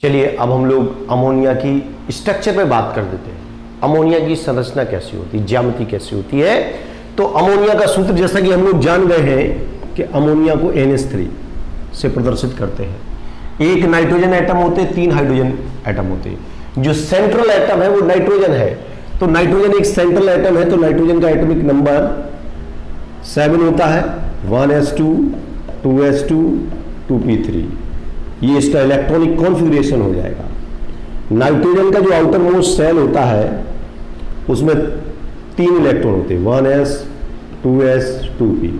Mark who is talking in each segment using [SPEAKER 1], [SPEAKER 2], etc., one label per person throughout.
[SPEAKER 1] चलिए अब हम लोग अमोनिया की स्ट्रक्चर पे बात कर देते हैं। अमोनिया की संरचना कैसी होती है, ज्यामिति कैसी होती है। तो अमोनिया का सूत्र जैसा कि हम लोग जान गए हैं कि अमोनिया को NH3 से प्रदर्शित करते हैं। एक नाइट्रोजन एटम होते हैं, 3 हाइड्रोजन एटम होते हैं। जो सेंट्रल एटम है वो नाइट्रोजन है, तो नाइट्रोजन एक सेंट्रल एटम है, तो नाइट्रोजन का एटॉमिक नंबर 7 होता है। 1s2 2s2 2p3, ये इसका इलेक्ट्रॉनिक कॉन्फ़िगरेशन हो जाएगा। नाइट्रोजन का जो आउटर मोस्ट सेल होता है उसमें 3 इलेक्ट्रॉन होते हैं, 1s 2s 2p,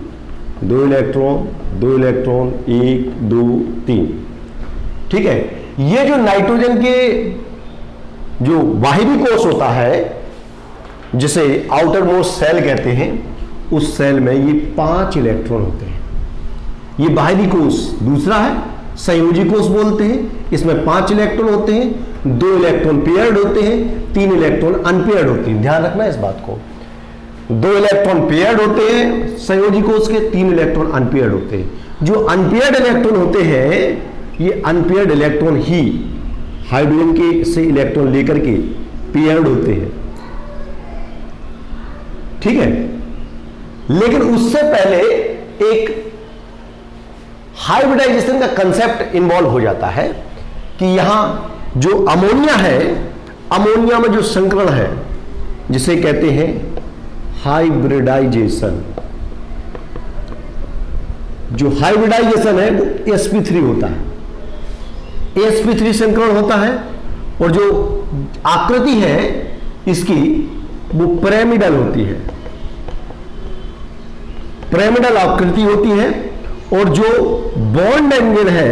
[SPEAKER 1] 2 इलेक्ट्रॉन 1 2 3। ठीक है, ये जो नाइट्रोजन के जो बाहरी कोश होता है जिसे आउटर मोस्ट सेल कहते हैं, उस सेल में ये 5 इलेक्ट्रॉन होते हैं। ये बाहरी कोश। दूसरा है संयोजी कोश बोलते हैं, इसमें 5 इलेक्ट्रॉन होते हैं, 2 इलेक्ट्रॉन पेयर्ड होते हैं, 3 इलेक्ट्रॉन अनपेयर्ड होते हैं। ध्यान रखना इस बात को, 2 इलेक्ट्रॉन पेयर्ड होते हैं संयोजी कोश के, 3 इलेक्ट्रॉन अनपेयर्ड होते हैं। जो अनपेयर्ड इलेक्ट्रॉन होते हैं, ये अनपेयर्ड इलेक्ट्रॉन ही हाइड्रोजन के से इलेक्ट्रॉन लेकर के पेयर्ड होते हैं। ठीक है, लेकिन उससे पहले एक हाइब्रिडाइजेशन का कंसेप्ट इन्वॉल्व हो जाता है कि यहां जो अमोनिया है, अमोनिया में जो संकरण है जिसे कहते हैं हाइब्रिडाइजेशन। जो हाइब्रिडाइजेशन है वो sp3 होता है, sp3 संकरण होता है। और जो आकृति है इसकी वो पिरामिडल होती है, पिरामिडल आकृति होती है। और जो बॉन्ड एंगल है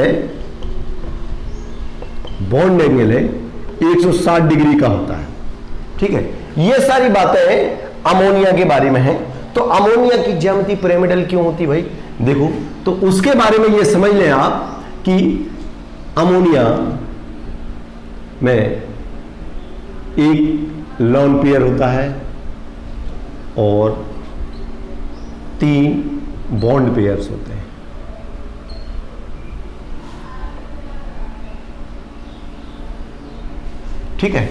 [SPEAKER 1] 160 डिग्री का होता है। ठीक है, ये सारी बातें अमोनिया के बारे में हैं। तो अमोनिया की ज्यामिति पिरामिडल क्यों होती भाई, देखो तो उसके बारे में ये समझ लें आप कि अमोनिया में एक लोन पेयर होता है और 3 बॉन्ड पेयर्स होते हैं। ठीक है,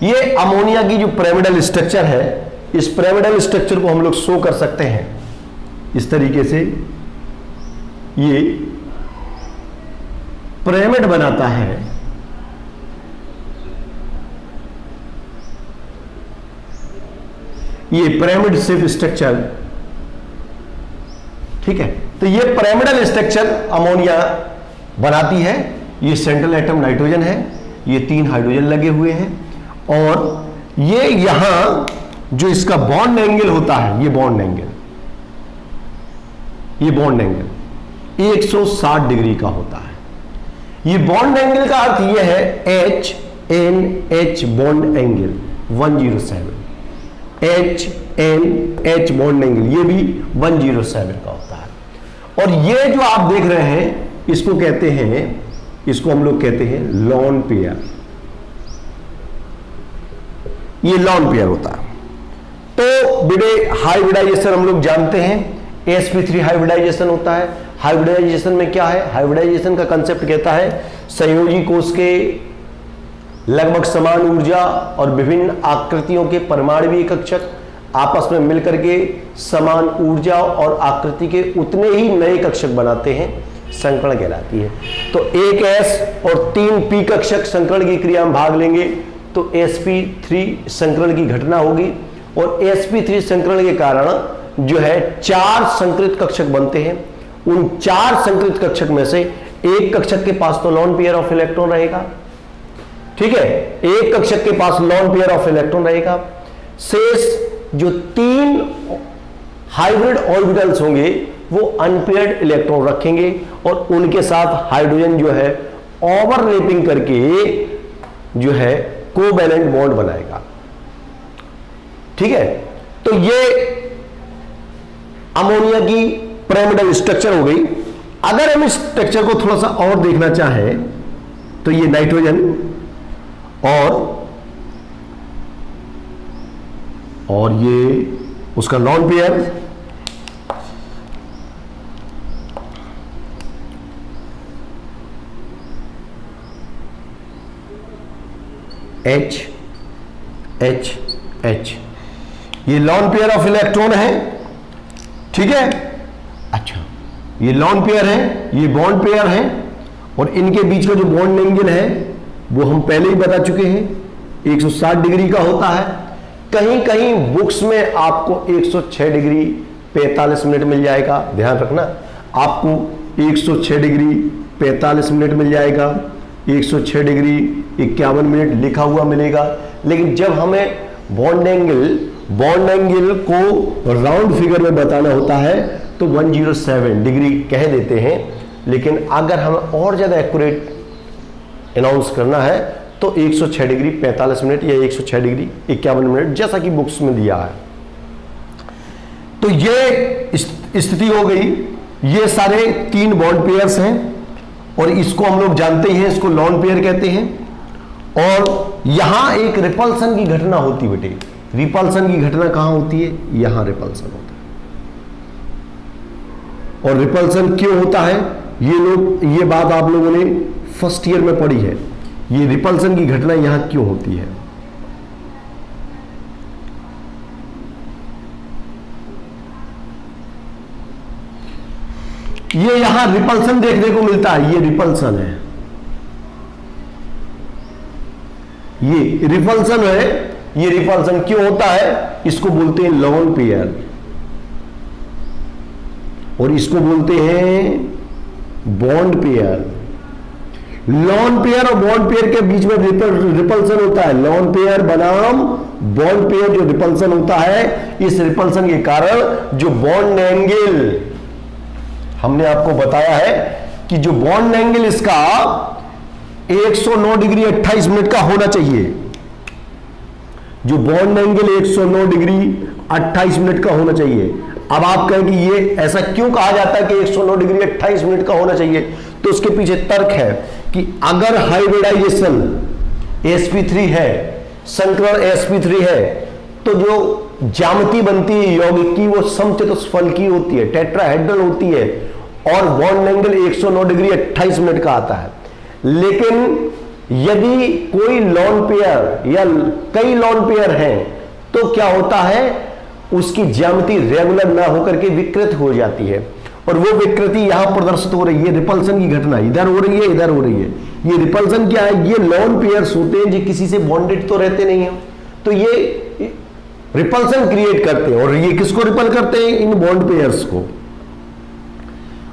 [SPEAKER 1] ये अमोनिया की जो पिरामिडल स्ट्रक्चर है, इस पिरामिडल स्ट्रक्चर को हम लोग शो कर सकते हैं इस तरीके से। ये पिरामिड बनाता है, ये पिरामिड शेप स्ट्रक्चर। ठीक है, तो ये पिरामिडल स्ट्रक्चर अमोनिया बनाती है। ये सेंट्रल एटम नाइट्रोजन है, ये 3 हाइड्रोजन लगे हुए हैं, और ये यहां जो इसका बॉन्ड एंगल होता है, ये बॉन्ड एंगल 160 डिग्री का होता है। ये बॉन्ड एंगल का अर्थ ये है HNH bond angle 107, HNH bond angle ये भी 107 का होता है। और ये जो आप देख रहे हैं इसको कहते हैं, इसको हम लोग कहते हैं लोन पेयर। ये लोन पेयर होता है। तो बेटे हाइब्रिडाइजेशन हम लोग जानते हैं, sp3 हाइब्रिडाइजेशन होता है। हाइब्रिडाइजेशन में क्या है, हाइब्रिडाइजेशन का कंसेप्ट कहता है संयोजी कोश के लगभग समान ऊर्जा और विभिन्न आकृतियों के परमाणुीय कक्षक आपस में मिलकर के समान ऊर्जा और आकृति के उतने ही नए कक्षक बनाते हैं, संकरण कहलाती है। तो एक S और 3 P कक्षक संकरण की क्रिया में भाग लेंगे तो sp3 संकरण की घटना होगी, और sp3 संकरण के कारण जो है 4 संकृत कक्षक बनते हैं। उन 4 संकृत कक्षक में से एक कक्षक के पास तो लोन पेयर ऑफ इलेक्ट्रॉन रहेगा। ठीक है, एक कक्षक के पास लोन पेयर ऑफ इलेक्ट्रॉन रहेगा। शेष जो 3 हाइब्रिड ऑर्बिटल्स होंगे वो अनपेयर्ड इलेक्ट्रॉन रखेंगे और उनके साथ हाइड्रोजन जो है ओवरलैपिंग करके जो है कोवैलेंट बॉन्ड बनाएगा। ठीक है, तो ये अमोनिया की पिरामिडल स्ट्रक्चर हो गई। अगर हम इस स्ट्रक्चर को थोड़ा सा और देखना चाहें तो ये नाइट्रोजन और ये उसका lone pair, H H H, ये लॉन पेयर ऑफ इलेक्ट्रॉन है, ठीक है। अच्छा, ये लॉन पेयर है, ये बॉन्ड पेयर है, और इनके बीच का जो बॉन्ड एंगल है वो हम पहले ही बता चुके हैं 160 डिग्री का होता है। कहीं कहीं बुक्स में आपको 106 डिग्री 45 मिनट मिल जाएगा, ध्यान रखना, आपको 106 डिग्री 45 मिनट मिल जाएगा, 106 डिग्री 51 मिनट लिखा हुआ मिलेगा। लेकिन जब हमें बॉन्ड एंगल को राउंड फिगर में बताना होता है तो 107 डिग्री कह देते हैं। लेकिन अगर हमें और ज्यादा एक्यूरेट अनाउंस करना है तो 106 डिग्री 45 मिनट या 106 डिग्री 51 मिनट, जैसा कि बुक्स में दिया है। तो ये स्थिति हो गई। ये सारे 3 बॉन्ड पेयर्स हैं और इसको हम लोग जानते हैं, इसको लॉन पेयर कहते हैं। और यहां एक रिपल्सन की घटना होती है बेटे। रिपल्सन की घटना कहां होती है? यहां रिपल्सन होता है। और रिपल्सन क्यों होता है, ये बात आप लोगों ने फर्स्ट ईयर में पढ़ी है। ये रिपल्सन की घटना यहां क्यों होती है? ये यहां रिपल्सन देखने को मिलता है, ये रिपल्सन है, ये रिपल्सन है। ये रिपल्सन क्यों होता है? इसको बोलते हैं लॉन पेयर और इसको बोलते हैं बॉन्ड पेयर। लॉन पेयर और बॉन्ड पेयर के बीच में रिपल्सन होता है। लॉन पेयर बनाम बॉन्ड पेयर जो रिपल्सन होता है, इस रिपल्सन के कारण जो बॉन्ड एंगल हमने आपको बताया है कि जो बॉन्ड एंगल इसका 109 डिग्री 28 मिनट का होना चाहिए। जो बॉन्ड एंगल 109 डिग्री 28 मिनट का होना चाहिए। अब आप कहेंगे ये ऐसा क्यों कहा जाता है कि 109 डिग्री 28 मिनट का होना चाहिए? तो उसके पीछे तर्क है कि अगर हाइब्रिडाइजेशन sp3 है, संकरण sp3 है, तो जो ज्यामिति बनती है यौगिक की वो समचतुष्फलकी होती है, टेट्राहेड्रल होती है और बॉन्ड एंगल 109 डिग्री 28 मिनट का आता है। लेकिन यदि कोई लॉन पेयर या कई लॉन पेयर हैं तो क्या होता है, उसकी ज्यामिति रेगुलर ना होकर के विकृत हो जाती है और वो विकृति यहां प्रदर्शित हो रही है। रिपल्सन की घटना इधर हो रही है, इधर हो रही है। ये रिपल्सन क्या है? ये लॉन पेयर्स होते हैं जो किसी से बॉन्डेड तो रहते नहीं है, तो ये रिपल्सन क्रिएट करते हैं। और ये किसको रिपल करते हैं? इन बॉन्ड पेयर्स को।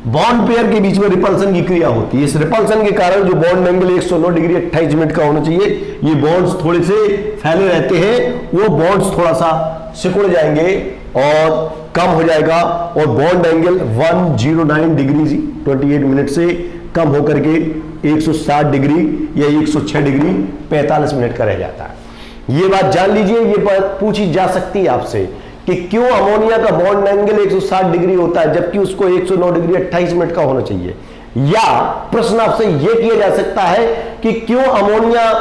[SPEAKER 1] बॉन्ड पेयर के बीच में रिपल्सन की क्रिया होती है। इस रिपल्सन के कारण जो बॉन्ड एंगल 109 डिग्री 28 मिनट का होना चाहिए, ये बॉन्ड्स थोड़े से फैले रहते हैं, वो बॉन्ड्स थोड़ा सा सिकुड़ जाएंगे और कम हो जाएगा और बॉन्ड एंगल 109 डिग्री 28 मिनट से कम होकर के 160 डिग्री या 106 डिग्री 45 मिनट का रह जाता है। ये बात जान लीजिए, ये बात पूछी जा सकती है आपसे कि क्यों अमोनिया का बॉन्ड एंगल 160 डिग्री होता है जबकि उसको 109 डिग्री 28 मिनट का होना चाहिए। या प्रश्न आपसे यह किया जा सकता है कि क्यों अमोनिया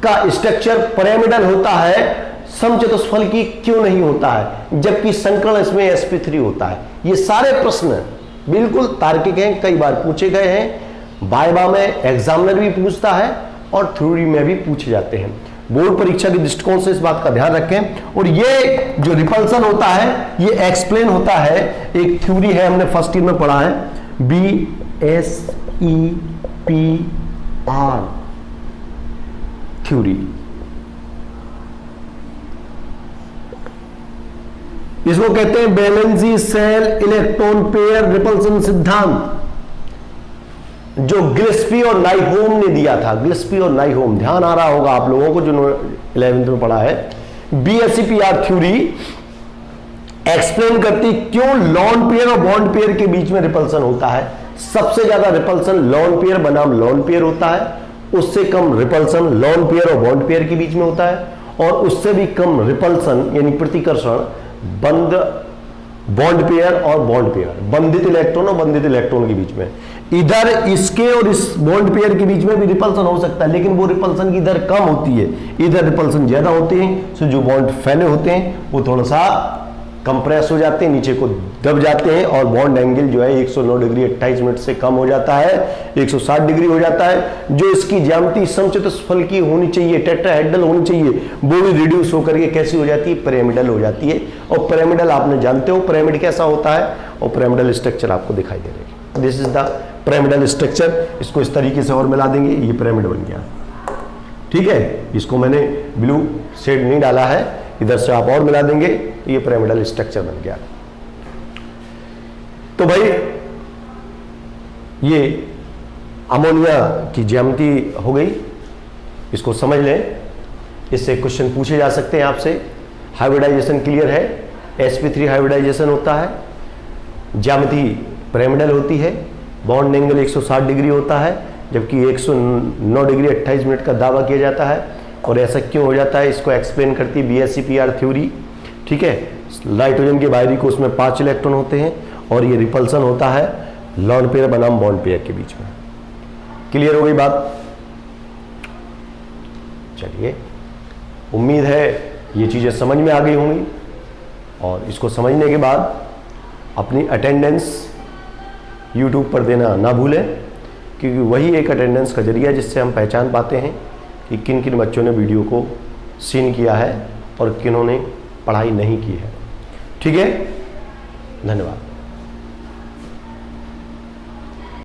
[SPEAKER 1] का स्ट्रक्चर पिरामिडल होता है, समचतुष्फलकी क्यों नहीं होता है जबकि संकरण इसमें sp3 होता है। ये सारे प्रश्न बिल्कुल तार्किक हैं, कई बार पूछे गए हैं, वाइवा में एग्जामिनर भी पूछता है और थ्योरी में भी पूछे जाते हैं। बोर्ड परीक्षा के दृष्टिकोण से इस बात का ध्यान रखें। और ये जो रिपल्सन होता है ये एक्सप्लेन होता है, एक थ्योरी है, हमने फर्स्ट ईयर में पढ़ा है, BSEPR थ्योरी। इसको कहते हैं valency cell electron pair repulsion सिद्धांत, जो गिल्स्पी और नाइहोम ने दिया था। गिल्स्पी और नाइहोम, ध्यान आ रहा होगा आप लोगों को जो 11th में पढ़ा है। BSEPR थ्योरी एक्सप्लेन करती क्यों लॉन पेयर और बॉन्ड पेयर के बीच में रिपल्सन होता है। सबसे ज्यादा रिपल्सन लॉन पेयर बनाम लॉन पेयर होता है, उससे कम रिपल्सन लॉन पेयर और बॉन्ड पेयर के बीच में होता है, और उससे भी कम रिपल्सन यानी प्रतिकर्षण बंद बॉन्ड पेयर और बॉन्ड पेयर, बंधित इलेक्ट्रॉन और बंधित इलेक्ट्रॉन के बीच में। इधर इसके और इस बॉन्ड पेयर के बीच में भी रिपल्सन हो सकता है, लेकिन वो रिपल्सन की दर कम होती है, इधर रिपल्सन ज्यादा होते हैं, सो जो बॉन्ड फैले होते हैं वो थोड़ा सा कंप्रेस हो जाते हैं, नीचे को दब जाते हैं और बॉन्ड एंगल जो है 109 डिग्री 28 मिनट से कम हो जाता है, 160 डिग्री हो जाता है। जो इसकी ज्यामिति समचतुष्फल की होनी चाहिए, टेट्राहेड्रल होनी चाहिए, वो भी रिड्यूस होकर के कैसी हो जाती है, पिरामिडल हो जाती है। और पिरामिडल आपने जानते हो पिरामिड कैसा होता है, और पिरामिडल स्ट्रक्चर आपको दिखाई दे रही है। This is the pyramidal structure. इसको इस तरीके से और मिला देंगे, ये पिरामिड बन गया। ठीक है, इसको मैंने ब्लू शेड नहीं डाला है, इधर से आप और मिला देंगे तो ये पिरामिडल स्ट्रक्चर बन गया। तो भाई ये अमोनिया की ज्यामिति हो गई, इसको समझ लें। इससे क्वेश्चन पूछे जा सकते हैं आपसे। हाइब्रिडाइजेशन क्लियर है, sp3 हाइब्रिडाइजेशन होता है, ज्यामिति पिरामिडल होती है, बॉन्ड एंगल 160 डिग्री होता है, जबकि 109 डिग्री 28 मिनट का दावा किया जाता है। और ऐसा क्यों हो जाता है, इसको एक्सप्लेन करती है BSc-PR थ्योरी। ठीक है, नाइट्रोजन के बाहरी कोश में 5 इलेक्ट्रॉन होते हैं और ये रिपल्सन होता है लॉन पेयर बनाम बॉन्ड पेयर के बीच में। क्लियर हो गई बात? चलिए, उम्मीद है ये चीजें समझ में आ गई होंगी। और इसको समझने के बाद अपनी अटेंडेंस YouTube पर देना ना भूलें, क्योंकि वही एक अटेंडेंस का जरिया जिससे हम पहचान पाते हैं कि किन किन बच्चों ने वीडियो को सीन किया है और किन्होंने पढ़ाई नहीं की है। ठीक है, धन्यवाद।